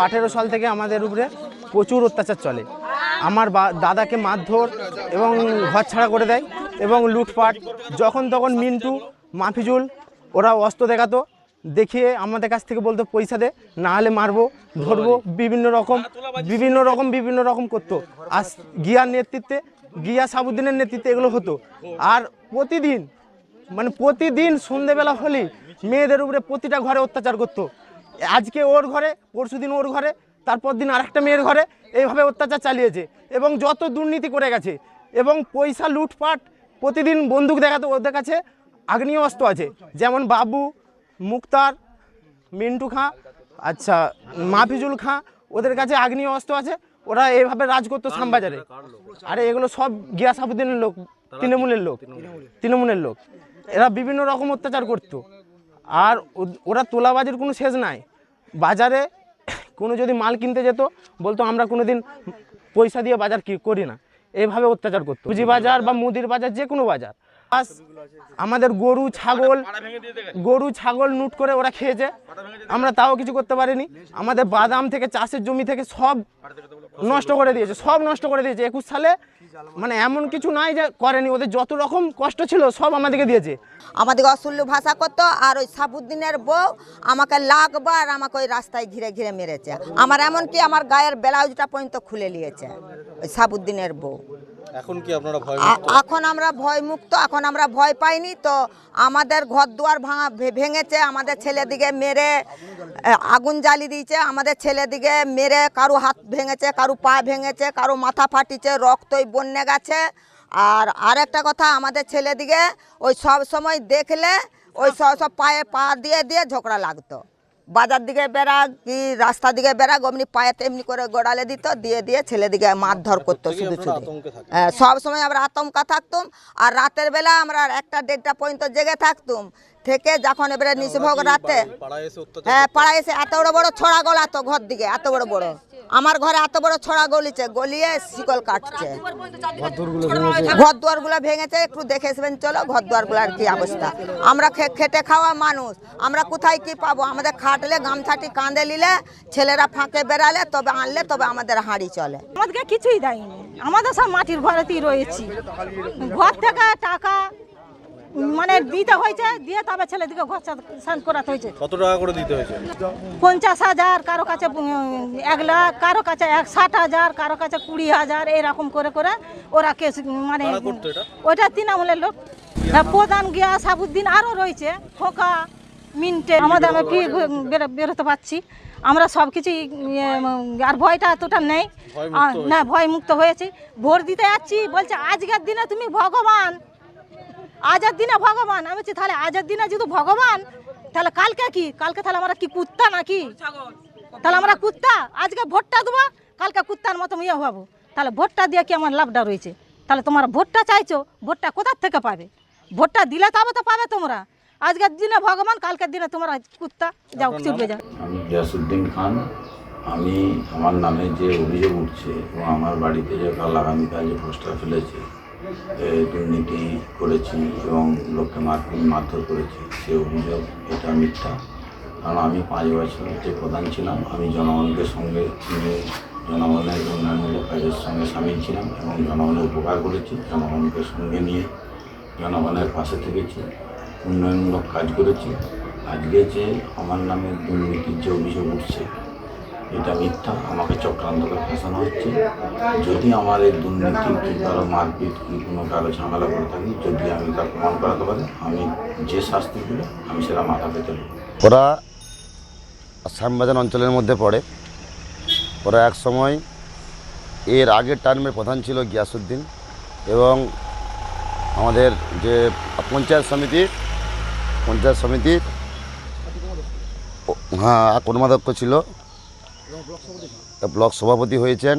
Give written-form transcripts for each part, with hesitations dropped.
18 সাল থেকে আমাদের উপরে প্রচুর অত্যাচার চলে। আমার দাদাকে মারধর এবং ঘর ছাড়া করে দেয় এবং লুটপাট। যখন তখন মিন্টু, মাফিজুল ওরা অস্ত্র দেখাতো, দেখিয়ে আমাদের কাছ থেকে বলতো পয়সা দে, না হলে মারবো, ধরবো, বিভিন্ন রকম করতো। আর গিয়ার নেতৃত্বে, গিয়া সাবুদ্দিনের নেতৃত্বে এগুলো হতো। আর প্রতিদিন সন্ধেবেলা হলেই মেয়েদের উপরে প্রতিটা ঘরে অত্যাচার করতো। আজকে ওর ঘরে, পরশুদিন ওর ঘরে, তারপর দিন আরেকটা মেয়ের ঘরে, এইভাবে অত্যাচার চালিয়েছে এবং যত দুর্নীতি করে গেছে এবং পয়সা লুটপাট। প্রতিদিন বন্দুক দেখাতো, ওদের কাছে আগ্নেয় অস্ত্র আছে, যেমন বাবু, মুক্তার, মিন্টু খাঁ, আচ্ছা মাফিজুল খাঁ, ওদের কাছে আগ্নেয় অস্ত্র আছে। ওরা এইভাবে রাজ করতো শ্যামবাজারে। আরে এগুলো সব গিয়া সাবুদ্দিনের লোক, তৃণমূলের লোক। এরা বিভিন্ন রকম অত্যাচার করতো। আর ওরা তোলাবাজির কোনো শেষ নাই। বাজারে কোনো যদি মাল কিনতে যেত, বলতো আমরা কোনো দিন পয়সা দিয়ে বাজার করি না। এইভাবে অত্যাচার করতো। পুঁজি বাজার বা মুদির বাজার, যে কোনো বাজার। আমাদের গরু ছাগল লুট করে ওরা খেয়েছে, আমরা তাও কিছু করতে পারিনি। আমাদের বাদাম থেকে, চাষের জমি থেকে সব নষ্ট করে দিয়েছে। 21 সালে এমন কিছু নাই যে করেনি। ওদের যত রকম কষ্ট ছিল সব আমাদেরকে দিয়েছে। আমাদেরকে অসুল্য ভাষা করতো। আর ওই সাবুদ্দিনের বউ আমাকে লাগবার আমাকে ওই রাস্তায় ঘিরে ঘিরে মেরেছে। আমার এমনকি আমার গায়ের ব্লাউজটা পর্যন্ত খুলে নিয়েছে ওই সাবুদ্দিনের বউ। এখন কি আপনারা ভয়? এখন আমরা ভয় মুক্ত, এখন আমরা ভয় পাইনি। তো আমাদের ঘর দুয়ার ভেঙেছে, আমাদের ছেলেদিকে মেরে আগুন জ্বালিয়ে দিয়েছে, আমাদের ছেলেদিকে মেরে কারো হাত ভেঙেছে, কারো পা ভেঙেছে, কারো মাথা ফাটিছে, রক্তই বন্যে গেছে। আর একটা কথা, আমাদের ছেলেদিকে ওই সব সময় দেখলে ওই সব পায়ে পা দিয়ে ঝগড়া লাগতো। বাজার দিকে বেড়া কি রাস্তা দিকে বেড়া, অমনি পায়ে তেমনি করে গোড়ালে দিত, দিয়ে ছেলেদিকে মারধর করতো শুধু। সব সময় আমরা আতঙ্কা থাকতাম। আর রাতের বেলা আমরা 1টা-1:30টা পর্যন্ত জেগে থাকতাম। থেকে যখন এবারে নিশভোগ রাতে পাড়ায় এসে এত বড় ছড়া গলাতো ঘর দিকে, এত বড়। আমার ঘরে এত বড় ছড়া গলিয়ে শিকল কাটছে। ঘর দুয়ারগুলো ভেঙেছে। একটু দেখে এসবেন চলো ঘর দুয়ারগুলোর কি অবস্থা। আমরা খেটে খাওয়া মানুষ, আমরা কোথায় কি পাবো? আমাদের খাটলে গামছাটি কাঁধে নিলে, ছেলেরা ফাঁকে বেড়ালে তবে আনলে তবে আমাদের হাঁড়ি চলে। আমাদেরকে কিছুই দেয়নি। আমাদের সব মাটির ঘরেতেই রয়েছি। ঘর থেকে টাকা দিতে হয়েছে, দিয়ে তবে ছেলেদিকে ঘর সান করাতে হয়েছে। কত টাকা করে দিতে হয়েছে? 50,000, কারো কাছে 1 লাখ, কারো কাছে 60,000, কারো কাছে 20,000, এরকম করে ওরা কেস ওইটা তৃণমূলের লোক। প্রধান গিয়া সাবুদ্দিন, আরও রয়েছে খোকা, মিন্টে। আমাদের আমি বেরোতে পারছি, আমরা সব কিছুই। আর ভয়টা এতটা নেই না, ভয় মুক্ত হয়েছি। ভোট দিতে যাচ্ছি, বলছে আজকের দিনে তুমি ভগবান, আজের দিনে ভগবান। আমি বলছি তাহলে আজের দিনে যদি ভগবান, তাহলে কালকে কি? কালকে তাহলে আমরা কি কুত্তা নাকি? তাহলে আমরা কুত্তা? আজকে ভোটটা দেবো, কালকে কুত্তার মতো হবো। তাহলে ভোটটা দিয়ে কি আমার লাভটা রয়েছে? তাহলে তোমরা ভোটটা চাইছো, ভোটটা কোথার থেকে পাবে? ভোটটা দিলে তবে তো পাবে তোমরা। আজকের দিনে ভগবান, কালকের দিনে তোমরা কুত্তা। যাও, চুপবে যাও। আমি গিয়াসউদ্দিন খান। আমার নামে যে অভিযোগ উঠছে এবং আমার বাড়িতে যে আগামীকাল যে পোস্টার ফেলেছে, দুর্নীতি করেছি এবং লোককে মারধর করেছি, সে অভিযোগ এটা মিথ্যা। কারণ আমি 5 বছর যে প্রধান ছিলাম, আমি জনগণকে সঙ্গে নিয়ে জনগণের উন্নয়নমূলক কাজের সঙ্গে সামিল ছিলাম এবং জনগণের উপকার করেছি। জনগণকে সঙ্গে নিয়ে জনগণের পাশে থেকেছি, উন্নয়নমূলক কাজ করেছি। আজকে যে আমার নামে দুর্নীতির যে অভিযোগ উঠছে, এটা মিথ্যা। আমাকে চক্রান্ত করে ফাঁসানো হচ্ছে। যদি আমার এই দুর্নীতি কি কারো মারপিট কি কোনো কারো ঝামেলা করে থাকি, যদি আমি তা প্রমাণ করাতে পারি, আমি যে শাস্তি দিলে আমি সেটা মাথা পেতে নেব। ওরা শ্যামবাজার অঞ্চলের মধ্যে পড়ে। ওরা এক সময় এর আগের টার্মের প্রধান ছিল গিয়াসউদ্দিন এবং আমাদের যে পঞ্চায়েত সমিতির কর্মাধ্যক্ষ ছিল, ব্লক সভাপতি হয়েছেন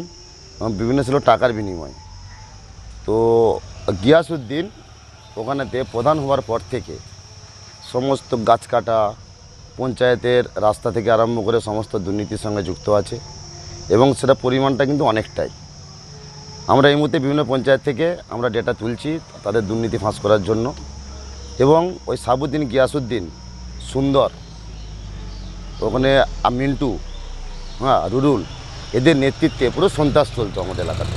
এবং বিভিন্ন ছিল টাকার বিনিময়। তো গিয়াসউদ্দিন ওখানেতে প্রধান হওয়ার পর থেকে সমস্ত গাছ কাটা, পঞ্চায়েতের রাস্তা থেকে আরম্ভ করে সমস্ত দুর্নীতির সঙ্গে যুক্ত আছে এবং সেটা পরিমাণটা কিন্তু অনেকটাই। আমরা এই মুহূর্তে বিভিন্ন পঞ্চায়েত থেকে আমরা ডেটা তুলছি তাদের দুর্নীতি ফাঁস করার জন্য। এবং ওই সাবুদ্দিন, গিয়াসউদ্দিন, সুন্দর, ওখানে মিন্টু, হ্যাঁ রুরুল, এদের নেতৃত্বে পুরো সন্ত্রাস চলতো আমাদের এলাকাতে।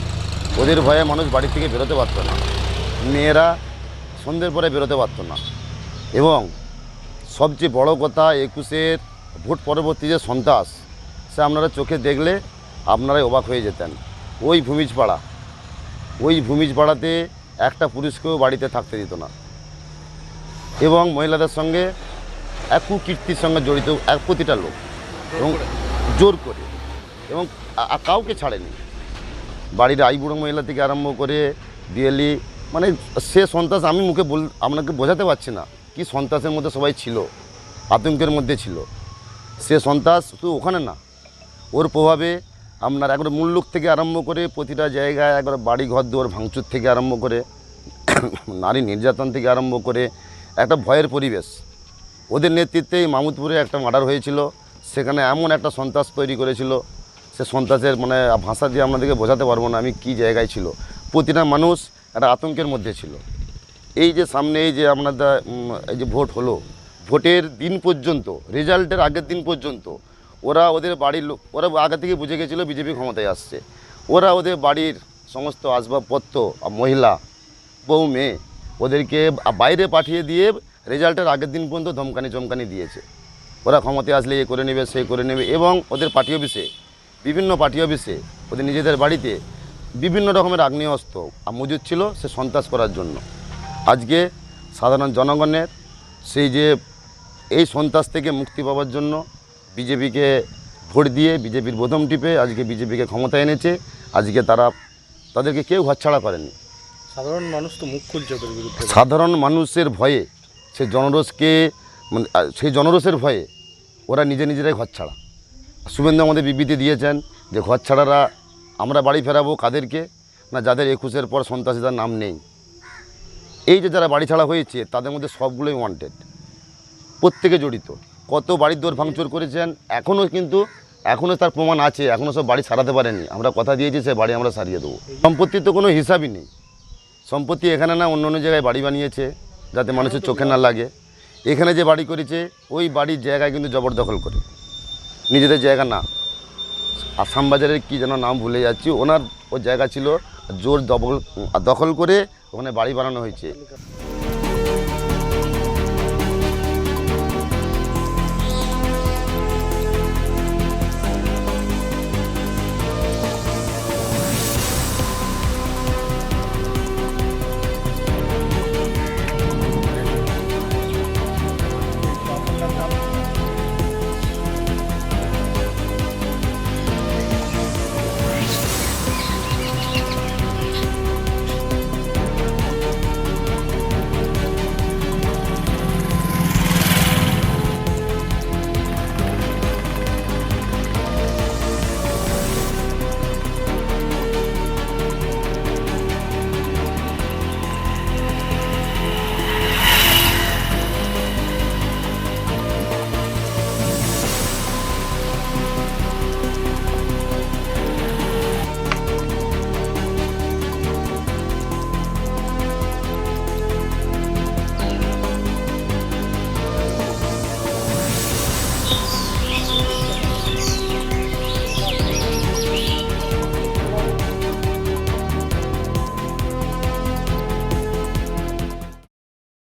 ওদের ভয়ে মানুষ বাড়ি থেকে বেরোতে পারতো না, মেয়েরা সন্ধ্যের পরে বেরোতে পারতো না। এবং সবচেয়ে বড় কথা 21-এর ভোট পরবর্তী যে সন্ত্রাস, সে আপনারা চোখে দেখলে আপনারাই অবাক হয়ে যেতেন। ওই ভূমিজপাড়াতে একটা পুরুষকেও বাড়িতে থাকতে দিত না, এবং মহিলাদের সঙ্গে এক কুকীর্তির সঙ্গে জড়িত প্রতিটা লোক, এবং জোর করে, এবং কাউকে ছাড়েনি। বাড়ির আইবুড়ো মহিলা থেকে আরম্ভ করে বিয়েলি, মানে সে সন্ত্রাস আমি মুখে আপনাকে বোঝাতে পারছি না কি সন্ত্রাসের মধ্যে সবাই ছিল, আতঙ্কের মধ্যে ছিল। সে সন্ত্রাস শুধু ওখানে না, ওর প্রভাবে আপনার একবার মূল্যক থেকে আরম্ভ করে প্রতিটা জায়গায় একবার বাড়ি ঘর দুয়ার ভাঙচুর থেকে আরম্ভ করে নারী নির্যাতন থেকে আরম্ভ করে একটা ভয়ের পরিবেশ। ওদের নেতৃত্বেই মামুদপুরে একটা মার্ডার হয়েছিল, সেখানে এমন একটা সন্ত্রাস তৈরি করেছিল, সে সন্ত্রাসের মানে ভাষা দিয়ে আপনাদেরকে বোঝাতে পারবো না আমি কী জায়গায় ছিল। প্রতিটা মানুষ একটা আতঙ্কের মধ্যে ছিল। এই যে সামনে এই যে আপনাদের এই যে ভোট হলো, ভোটের দিন পর্যন্ত, রেজাল্টের আগের দিন পর্যন্ত ওদের বাড়ির লোক, ওরা আগে থেকে বুঝে গেছিলো বিজেপি ক্ষমতায় আসছে। ওরা ওদের বাড়ির সমস্ত আসবাবপত্র, মহিলা, বউ, মেয়ে, ওদেরকে বাইরে পাঠিয়ে দিয়ে রেজাল্টের আগের দিন পর্যন্ত চমকানি দিয়েছে। ওরা ক্ষমতায় আসলে এ করে নেবে, সে করে নেবে। এবং ওদের পার্টি অফিসে, বিভিন্ন পার্টি অফিসে, ওদের নিজেদের বাড়িতে বিভিন্ন রকমের আগ্নেয়াস্ত্র মজুদ ছিল সে সন্ত্রাস করার জন্য। আজকে সাধারণ জনগণের সেই যে এই সন্ত্রাস থেকে মুক্তি পাওয়ার জন্য বিজেপিকে ভোট দিয়ে, বিজেপির বোতাম টিপে আজকে বিজেপিকে ক্ষমতায় এনেছে। আজকে তাদেরকে কেউ হাতছাড়া করেনি। সাধারণ মানুষ তো মুখ খুলছে ওদের বিরুদ্ধে। সাধারণ মানুষের ভয়ে, সেই জনরোষের ভয়ে ওরা নিজেরাই ঘর ছাড়া। শুভেন্দু আমাদের বিবৃতি দিয়েছেন যে ঘর ছাড়ারা আমরা বাড়ি ফেরাবো কাদেরকে না, যাদের 21-এর পর সন্ত্রাসীদের নাম নেই। এই যে যারা বাড়ি ছাড়া হয়েছে তাদের মধ্যে সবগুলোই ওয়ান্টেড, প্রত্যেকে জড়িত। কত বাড়ির দৌড় ভাঙচুর করেছেন, এখনও তার প্রমাণ আছে, এখনও সব বাড়ি সারাতে পারেনি। আমরা কথা দিয়েছি সে বাড়ি আমরা সারিয়ে দেবো। সম্পত্তির তো কোনো হিসাবই নেই। সম্পত্তি এখানে না অন্য জায়গায় বাড়ি বানিয়েছে যাতে মানুষের চোখে না লাগে। এখানে যে বাড়ি করেছে ওই বাড়ির জায়গায় কিন্তু জবরদখল করে, নিজেদের জায়গা না। আসাম বাজারের কী যেন নাম ভুলে যাচ্ছি, ওর জায়গা ছিল, জোর দখল করে ওখানে বাড়ি বানানো হয়েছে।